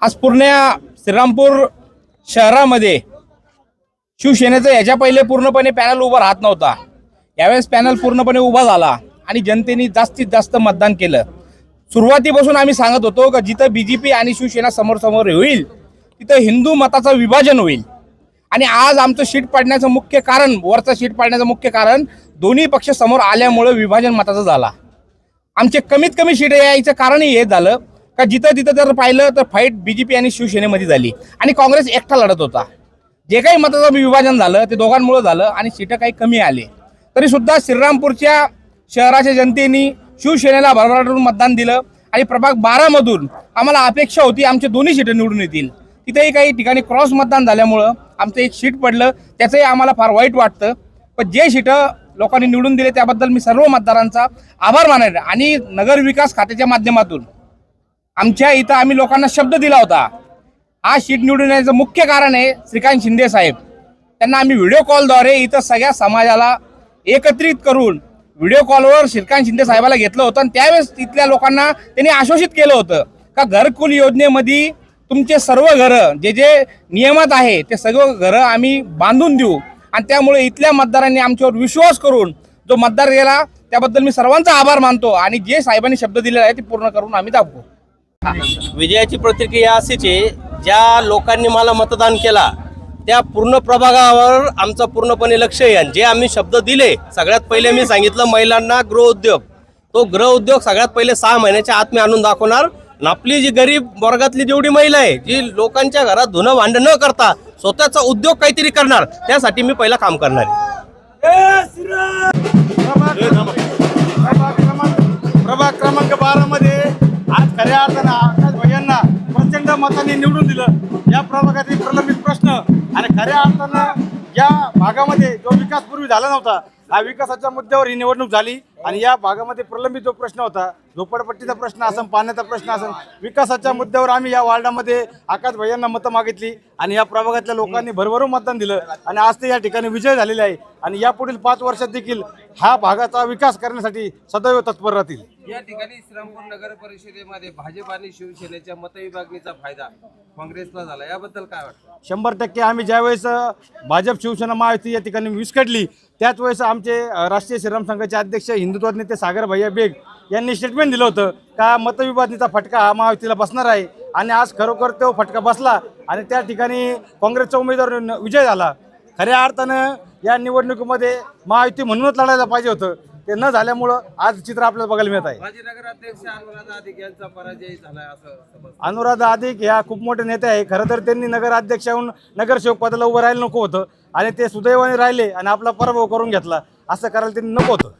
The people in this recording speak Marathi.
आज पूर्ण श्रीरामपूर शहरामध्ये शिवसेनेचं याच्या पहिले पूर्णपणे पॅनल उभा राहत नव्हता। यावेळेस पॅनल पूर्णपणे उभा झाला आणि जनतेने जास्तीत जास्त मतदान केलं। सुरुवातीपासून आम्ही सांगत होतो की जिथं बीजेपी आणि शिवसेना समोर समोर होईल तिथं हिंदू मताचं विभाजन होईल। आणि आज आमचं शीट पाडण्याचं मुख्य कारण, वरचं शीट पाडण्याचं मुख्य कारण दोन्ही पक्ष समोर आल्यामुळे विभाजन मताचं झाला। आमचे कमीत कमी शीट यायचं कारणही हे झालं का जिथं तिथं जर पाहिलं तर फाईट बीजेपी आणि शिवसेनेमध्ये झाली आणि काँग्रेस एकटा लढत होता। जे काही मताचं विभाजन झालं ते दोघांमुळे झालं आणि सीटं काही कमी आले। तरी सुद्धा श्रीरामपूरच्या शहराच्या जनतेने शिवसेनेला भरभराटून मतदान दिलं आणि प्रभाग 12 मधून आम्हाला अपेक्षा होती आमचे दोन्ही सीटं निवडून येतील। तिथेही काही ठिकाणी क्रॉस मतदान झाल्यामुळं आमचं एक सीट पडलं, त्याचंही आम्हाला फार वाईट वाटतं। पण जे सीटं लोकांनी निवडून दिले त्याबद्दल मी सर्व मतदारांचा आभार मानेन। आणि नगर विकास खात्याच्या माध्यमातून आमच्या इथं आम्ही लोकांना शब्द दिला होता, हा सीट निवडून येण्याचं मुख्य कारण आहे श्रीकांत शिंदे साहेब। त्यांना आम्ही व्हिडिओ कॉलद्वारे इथं सगळ्या समाजाला एकत्रित करून व्हिडिओ कॉलवर श्रीकांत शिंदे साहेबाला घेतलं होतं आणि त्यावेळेस तिथल्या लोकांना त्यांनी आश्वासित केलं होतं का घरकुल योजनेमध्ये तुमचे सर्व घरं जे जे नियमात आहे ते सर्व घरं आम्ही बांधून देऊ। आणि त्यामुळे इथल्या मतदारांनी आमच्यावर विश्वास करून जो मतदार गेला त्याबद्दल मी सर्वांचा आभार मानतो आणि जे साहेबांनी शब्द दिलेला आहे ते पूर्ण करून आम्ही दाखवू। विजयाची प्रतिक्रिया अशीच आहे, ज्या लोकांनी मला मतदान केला त्या पूर्ण प्रभागावर आमचं पूर्णपणे लक्ष आहे। आणि जे आम्ही शब्द दिले, सगळ्यात पहिले मी सांगितलं महिलांना गृहउद्योग, तो गृहउद्योग सगळ्यात पहिले 6 महिन्याच्या आत मी आणून दाखवणार। आपली जी गरीब वर्गातली जेवढी महिला आहे जी लोकांच्या घरात धुणं भांडण न करता स्वतःचा उद्योग काहीतरी करणार, त्यासाठी मी पहिला काम करणार आहे। प्रभाग क्रमांक 12 मध्ये आज खऱ्या अर्थानं आकाश भैयांना प्रचंड मतांनी निवडून दिलं। या प्रभागातील प्रलंबित प्रश्न आणि खऱ्या अर्थानं या भागामध्ये जो विकास पूर्वी झाला नव्हता, हा विकासाच्या मुद्द्यावर ही निवडणूक झाली। आणि या भागामध्ये प्रलंबित जो प्रश्न होता, झोपडपट्टीचा प्रश्न असेल, पाण्याचा प्रश्न असेल, विकासाच्या मुद्द्यावर आम्ही या वार्डामध्ये आकाश भैयांना मतं मागितली आणि या प्रभागातल्या लोकांनी भरभरून मतदान दिलं आणि आज ते या ठिकाणी विजय झालेले आहे। आणि यापुढील 5 वर्षात देखील हा भागाचा विकास करण्यासाठी सदैव तत्पर राहतील। या ठिकाणी श्रीरामपूर नगर परिषदेमध्ये भाजप आणि शिवसेनेच्या मतविभागणीचा फायदा काँग्रेसला झाला, याबद्दल काय वाटतं? 100% आम्ही ज्यावेळेस भाजप शिवसेना महायुती या ठिकाणी विस्कटली त्याच वेळेस आमचे राष्ट्रीय श्रीराम संघाचे अध्यक्ष हिंदुत्व नेते सागर भैया बेग यांनी स्टेटमेंट दिलं होतं का मतविभागणीचा फटका हा महायुतीला बसणार आहे। आणि आज खरोखर तो फटका बसला आणि त्या ठिकाणी काँग्रेसचा उमेदवार विजय झाला। खऱ्या अर्थानं या निवडणुकीमध्ये महायुती म्हणूनच लढायला पाहिजे होतं, ते न झाल्यामुळं आज चित्र आपल्याला बघायला मिळत आहे। माजी नगराध्यक्ष अनुराधा अधिक यांचा पराजय झालाय असं समजतं। अनुराधा अधिक ह्या खूप मोठे नेते आहे। खरं तर त्यांनी नगराध्यक्षाहून नगरसेवक पदाला उभं राहायला नको होतं आणि ते सुदैवाने राहिले आणि आपला पराभव करून घेतला। असं करायला त्यांनी नको होतं।